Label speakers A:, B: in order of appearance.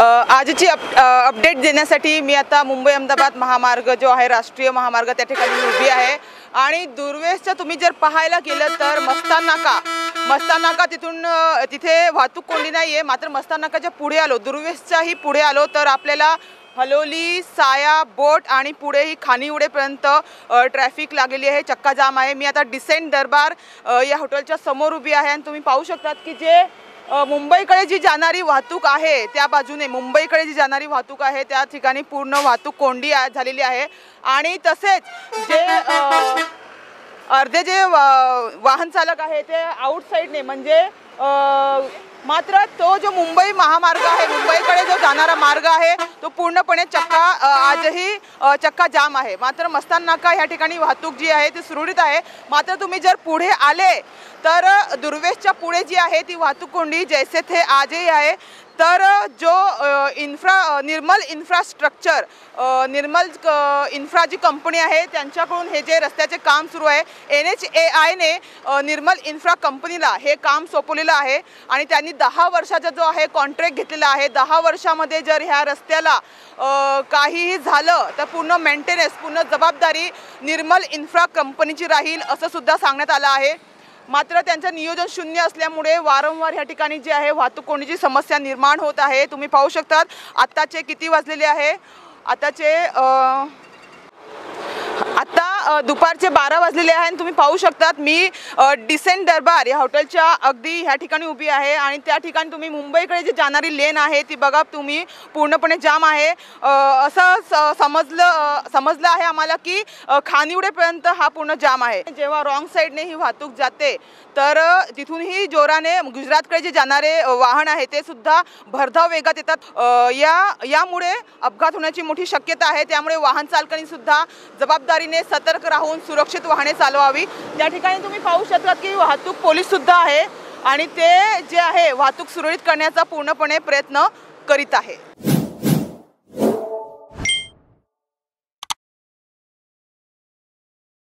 A: आजची अपडेट देण्यासाठी मी आता मुंबई अहमदाबाद महामार्ग जो आहे राष्ट्रीय महामार्ग त्या ठिकाणी उभी आहे आणि दुर्वेशचं तुम्ही जर पाहायला गेलं तर मस्तान नाका तिथे वाहतूक कोंडी नाहीये। मात्र मस्तान नाकाच्या पुढे आलो, दुर्वेशच्याही पुढे आलो तर आपल्याला हलोली, साया, बोट आणि पुढेही खानिवडेपर्यंत ट्रॅफिक लागलेली आहे, चक्का जाम आहे। मी आता डिसेंट दरबार या हॉटेलच्या समोर उभी आहे आणि तुम्ही पाहू शकतात की जे मुंबईकडे जी जाणारी वाहतूक आहे त्या बाजूने मुंबईकडे जी जाणारी वाहतूक आहे त्या ठिकाणी पूर्ण वाहतूक कोंडी झालेली आहे आणि तसेच जे अर्धे जे वाहन चालक आहे ते आउटसाइडने म्हणजे मात्र तो जो मुंबई महामार्ग आहे, मुंबईकडे जो जाणारा मार्ग आहे तो पूर्णपणे आजही चक्का जाम आहे। मात्र मस्तान नाका या ठिकाणी वाहतूक जी आहे ती सुरळीत आहे। मात्र तुम्ही जर पुढे आले तर दुर्वेशच्या पुढे जी आहे ती वाहतूक कोंडी जैसे थे आजही आहे। तर जो निर्मल इन्फ्रा जी कंपनी आहे त्यांच्याकडून हे जे रस्त्याचे काम सुरू आहे, NHAI ने निर्मल इन्फ्रा कंपनीला हे काम सोपवलेलं आहे आणि त्यांनी 10 वर्षाचा जो आहे कॉन्ट्रॅक्ट घेतलेला आहे। 10 वर्षामध्ये जर ह्या रस्त्याला काहीही झालं तर पूर्ण मेंटेनन्स, पूर्ण जबाबदारी निर्मल इन्फ्रा कंपनीची राहील असं सुद्धा सांगण्यात आलं आहे। मात्र त्यांचं नियोजन शून्य असल्यामुळे वारंवार या ठिकाणी जी आहे वाहतूक कोंडीची समस्या निर्माण होत आहे। तुम्ही पाहू शकतात आत्ताचे किती वाजलेले आहे, आता दुपारचे 12 वाजलेले आहे आणि तुम्ही पाहू शकतात मी डिसेंट दरबार या हॉटेलच्या अगदी ह्या ठिकाणी उभी आहे आणि त्या ठिकाणी तुम्ही मुंबईकडे जी जाणारी लेन आहे ती बघा तुम्ही पूर्णपणे जाम आहे। असं समजलं आहे आम्हाला की खानिवडेपर्यंत हा पूर्ण जाम आहे। जेव्हा रॉंग साईडने ही वाहतूक जाते तर तिथूनही जोराने गुजरातकडे जे जाणारे वाहन आहे ते सुद्धा भरधाव वेगात येतात। यामुळे अपघात होण्याची मोठी शक्यता आहे। त्यामुळे वाहन चालकांनी सुद्धा जबाबदारीने सतर्क राहून सुरक्षित वाहने चालवावी। त्या ठिकाणी तुम्ही पाहू शकता की वाहतूक पोलीस सुद्धा आहे आणि ते जे आहे वाहतूक सुरळीत करण्याचा पूर्णपणे प्रयत्न करीत आहे।